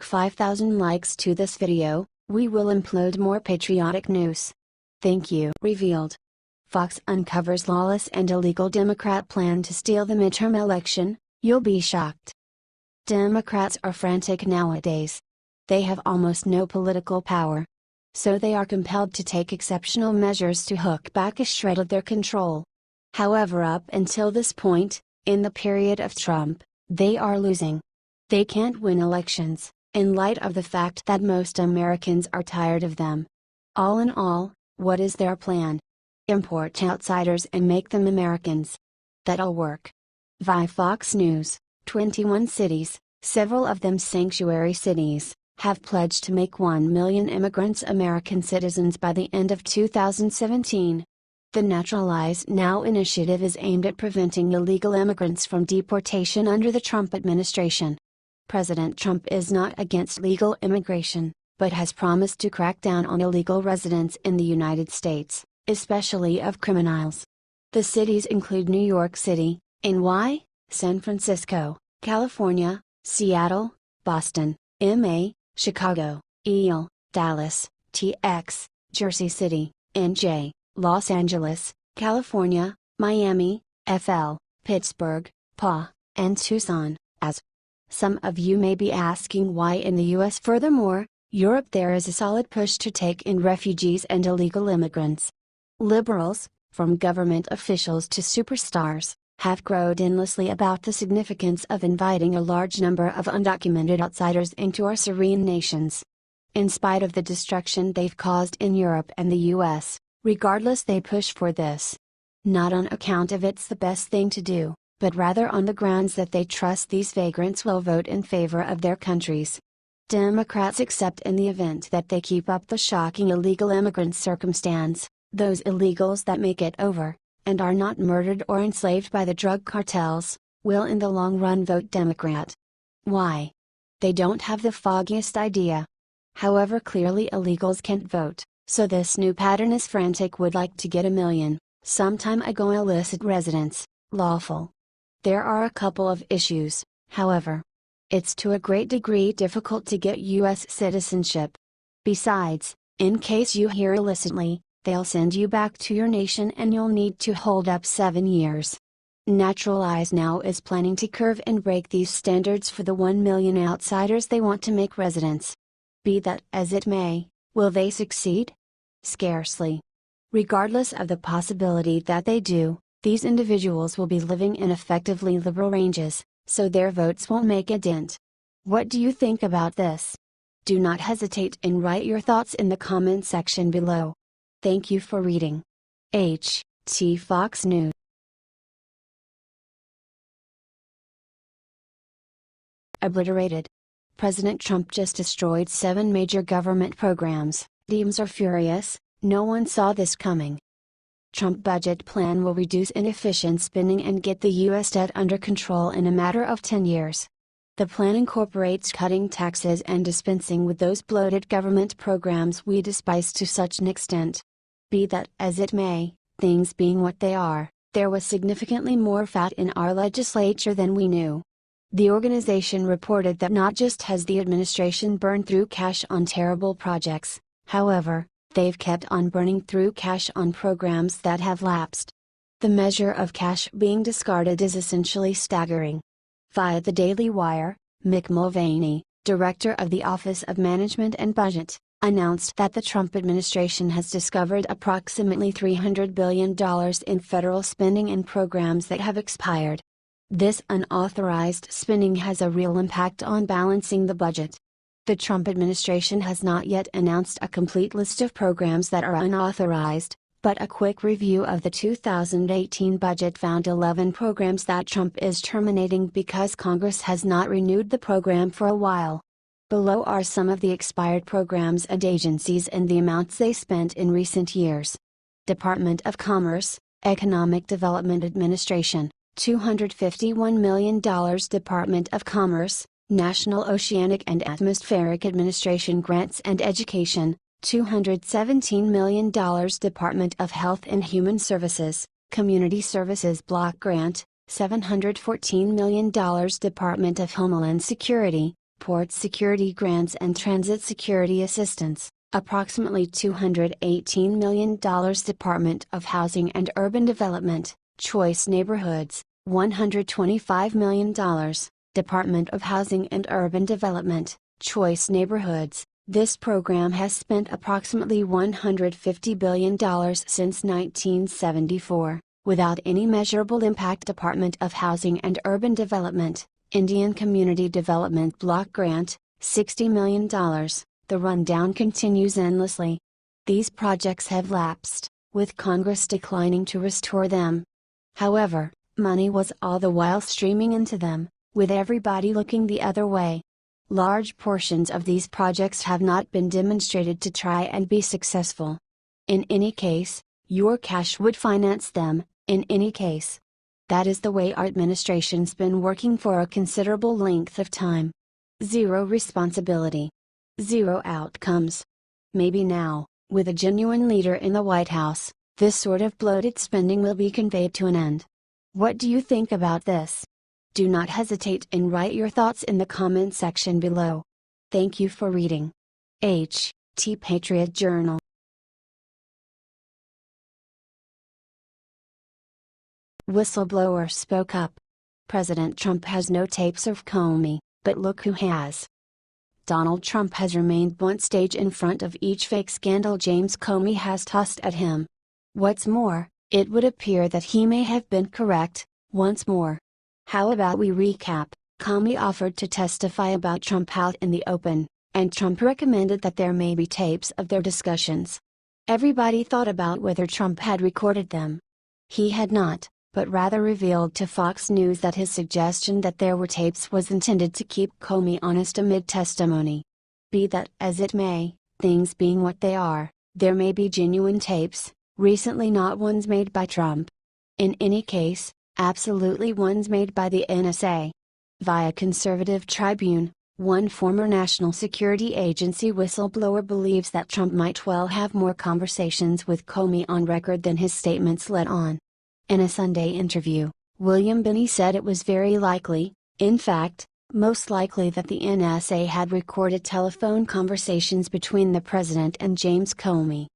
5,000 likes to this video, we will upload more patriotic news. Thank you. Revealed. Fox uncovers lawless and illegal Democrat plan to steal the midterm election. You'll be shocked. Democrats are frantic nowadays. They have almost no political power. So they are compelled to take exceptional measures to hook back a shred of their control. However, up until this point, in the period of Trump, they are losing. They can't win elections, in light of the fact that most Americans are tired of them. All in all, what is their plan? Import outsiders and make them Americans. That'll work. Via Fox News, 21 cities, several of them sanctuary cities, have pledged to make 1 million immigrants American citizens by the end of 2017. The Naturalize Now initiative is aimed at preventing illegal immigrants from deportation under the Trump administration. President Trump is not against legal immigration, but has promised to crack down on illegal residents in the United States, especially of criminals. The cities include New York City, NY, San Francisco, California, Seattle, Boston, MA, Chicago, EL, Dallas, TX, Jersey City, NJ, Los Angeles, California, Miami, FL, Pittsburgh, PA, and Tucson, as. Some of you may be asking why in the US. Furthermore, Europe there is a solid push to take in refugees and illegal immigrants. Liberals, from government officials to superstars, have crowed endlessly about the significance of inviting a large number of undocumented outsiders into our serene nations. In spite of the destruction they've caused in Europe and the US, regardless they push for this. Not on account of it's the best thing to do, but rather on the grounds that they trust these vagrants will vote in favor of their countries. Democrats accept in the event that they keep up the shocking illegal immigrant circumstance, those illegals that make it over, and are not murdered or enslaved by the drug cartels, will in the long run vote Democrat. Why? They don't have the foggiest idea. However, clearly illegals can't vote, so this new pattern is frantic would like to get 1 million, sometime ago illicit residents, lawful. There are a couple of issues, however. It's to a great degree difficult to get US citizenship. Besides, in case you hear illicitly, they'll send you back to your nation and you'll need to hold up 7 years. Naturalize Now is planning to curve and break these standards for the 1 million outsiders they want to make residents. Be that as it may, will they succeed? Scarcely. Regardless of the possibility that they do, these individuals will be living in effectively liberal ranges, so their votes won't make a dent. What do you think about this? Do not hesitate and write your thoughts in the comment section below. Thank you for reading. T Fox News. Obliterated. President Trump just destroyed 7 major government programs. Dems are furious, no one saw this coming. Trump budget plan will reduce inefficient spending and get the U.S. debt under control in a matter of 10 years. The plan incorporates cutting taxes and dispensing with those bloated government programs we despise to such an extent. Be that as it may, things being what they are, there was significantly more fat in our legislature than we knew. The organization reported that not just has the administration burned through cash on terrible projects, however, they've kept on burning through cash on programs that have lapsed. The measure of cash being discarded is essentially staggering. Via the Daily Wire, Mick Mulvaney, director of the Office of Management and Budget, announced that the Trump administration has discovered approximately $300 billion in federal spending in programs that have expired. This unauthorized spending has a real impact on balancing the budget. The Trump administration has not yet announced a complete list of programs that are unauthorized, but a quick review of the 2018 budget found 11 programs that Trump is terminating because Congress has not renewed the program for a while. Below are some of the expired programs and agencies and the amounts they spent in recent years. Department of Commerce, Economic Development Administration, $251 million. Department of Commerce, National Oceanic and Atmospheric Administration Grants and Education, $217 million. Department of Health and Human Services, Community Services Block Grant, $714 million. Department of Homeland Security, port security grants and transit security assistance, approximately $218 million. Department of Housing and Urban Development, Choice Neighborhoods, $125 million. Department of Housing and Urban Development, Choice Neighborhoods. This program has spent approximately $150 billion since 1974, without any measurable impact. Department of Housing and Urban Development, Indian Community Development Block Grant, $60 million. The rundown continues endlessly. These projects have lapsed, with Congress declining to restore them. However, money was all the while streaming into them, with everybody looking the other way. Large portions of these projects have not been demonstrated to try and be successful. In any case, your cash would finance them, in any case. That is the way our administration's been working for a considerable length of time. Zero responsibility. Zero outcomes. Maybe now, with a genuine leader in the White House, this sort of bloated spending will be conveyed to an end. What do you think about this? Do not hesitate and write your thoughts in the comment section below. Thank you for reading. H.T. Patriot Journal. Whistleblower spoke up. President Trump has no tapes of Comey, but look who has. Donald Trump has remained one stage in front of each fake scandal James Comey has tossed at him. What's more, it would appear that he may have been correct, once more. How about we recap? Comey offered to testify about Trump out in the open, and Trump recommended that there may be tapes of their discussions. Everybody thought about whether Trump had recorded them. He had not, but rather revealed to Fox News that his suggestion that there were tapes was intended to keep Comey honest amid testimony. Be that as it may, things being what they are, there may be genuine tapes, recently not ones made by Trump. In any case, absolutely ones made by the NSA. Via Conservative Tribune, one former National Security Agency whistleblower believes that Trump might well have more conversations with Comey on record than his statements let on. In a Sunday interview, William Binney said it was very likely, in fact, most likely that the NSA had recorded telephone conversations between the president and James Comey.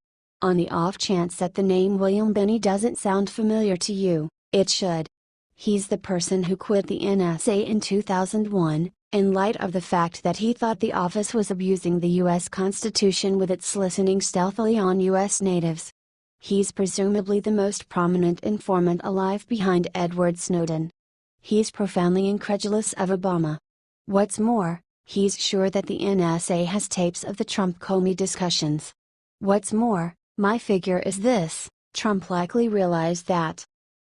On the off chance that the name William Binney doesn't sound familiar to you, it should. He's the person who quit the NSA in 2001, in light of the fact that he thought the office was abusing the U.S. Constitution with its listening stealthily on U.S. natives. He's presumably the most prominent informant alive behind Edward Snowden. He's profoundly incredulous of Obama. What's more, he's sure that the NSA has tapes of the Trump-Comey discussions. What's more, my figure is this: Trump likely realized that.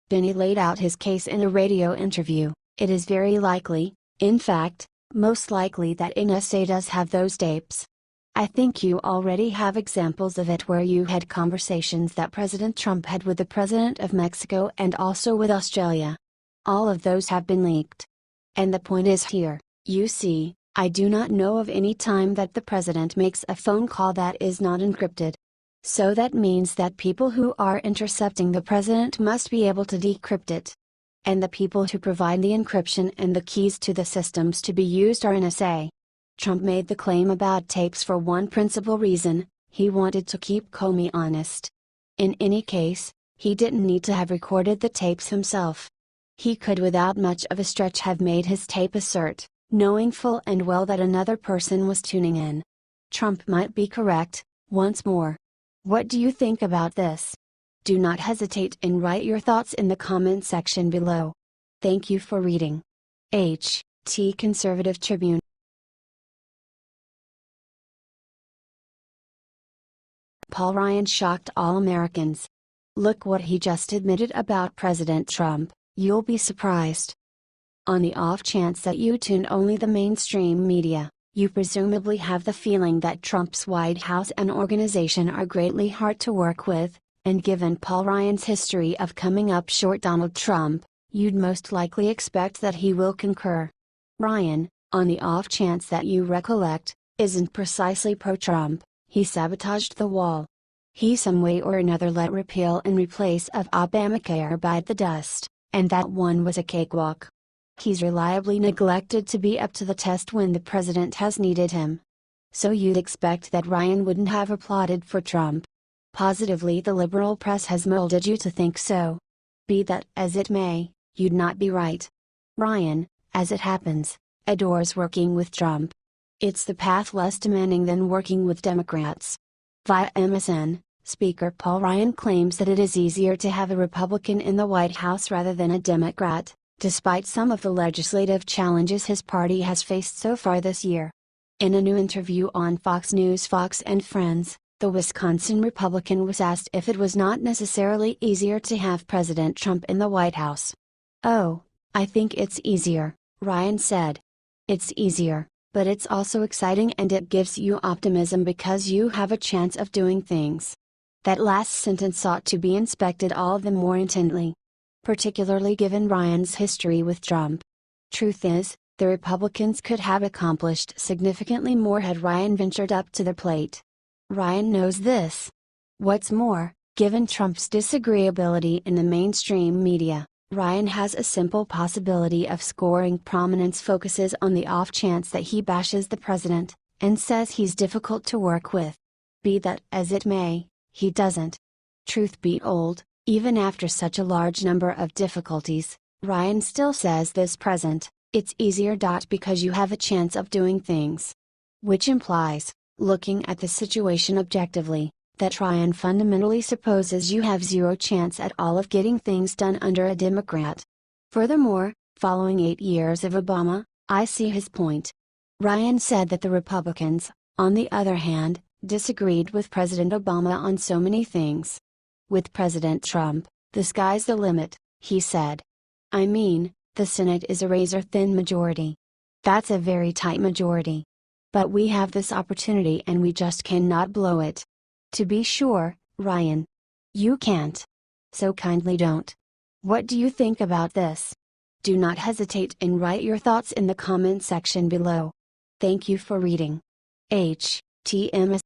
Binney laid out his case in a radio interview. It is very likely, in fact, most likely that NSA does have those tapes. I think you already have examples of it where you had conversations that President Trump had with the President of Mexico and also with Australia. All of those have been leaked. And the point is here, you see, I do not know of any time that the President makes a phone call that is not encrypted. So that means that people who are intercepting the President must be able to decrypt it. And the people who provide the encryption and the keys to the systems to be used are NSA. Trump made the claim about tapes for one principal reason: he wanted to keep Comey honest. In any case, he didn't need to have recorded the tapes himself. He could without much of a stretch have made his tape assert, knowing full and well that another person was tuning in. Trump might be correct, once more. What do you think about this? Do not hesitate and write your thoughts in the comment section below. Thank you for reading. H.T. Conservative Tribune. Paul Ryan shocked all Americans. Look what he just admitted about President Trump, you'll be surprised. On the off chance that you tune only the mainstream media, you presumably have the feeling that Trump's White House and organization are greatly hard to work with, and given Paul Ryan's history of coming up short Donald Trump, you'd most likely expect that he will concur. Ryan, on the off chance that you recollect, isn't precisely pro-Trump. He sabotaged the wall. He some way or another let repeal and replace of Obamacare bite the dust, and that one was a cakewalk. He's reliably neglected to be up to the test when the president has needed him. So you'd expect that Ryan wouldn't have applauded for Trump. Positively, the liberal press has molded you to think so. Be that as it may, you'd not be right. Ryan, as it happens, adores working with Trump. It's the path less demanding than working with Democrats. Via MSN, Speaker Paul Ryan claims that it is easier to have a Republican in the White House rather than a Democrat, despite some of the legislative challenges his party has faced so far this year. In a new interview on Fox News' Fox and Friends, the Wisconsin Republican was asked if it was not necessarily easier to have President Trump in the White House. "Oh, I think it's easier," Ryan said. "It's easier, but it's also exciting and it gives you optimism because you have a chance of doing things." That last sentence ought to be inspected all the more intently, particularly given Ryan's history with Trump. Truth is, the Republicans could have accomplished significantly more had Ryan ventured up to the plate. Ryan knows this. What's more, given Trump's disagreeability in the mainstream media, Ryan has a simple possibility of scoring prominence focuses on the off chance that he bashes the president, and says he's difficult to work with. Be that as it may, he doesn't. Truth be told, even after such a large number of difficulties, Ryan still says this present, it's easier. Because you have a chance of doing things. Which implies, looking at the situation objectively, that Ryan fundamentally supposes you have zero chance at all of getting things done under a Democrat. Furthermore, following 8 years of Obama, I see his point. Ryan said that the Republicans, on the other hand, disagreed with President Obama on so many things. With President Trump, the sky's the limit, he said. I mean, the Senate is a razor-thin majority. That's a very tight majority. But we have this opportunity and we just cannot blow it. To be sure, Ryan. You can't. So kindly don't. What do you think about this? Do not hesitate and write your thoughts in the comment section below. Thank you for reading. HTMS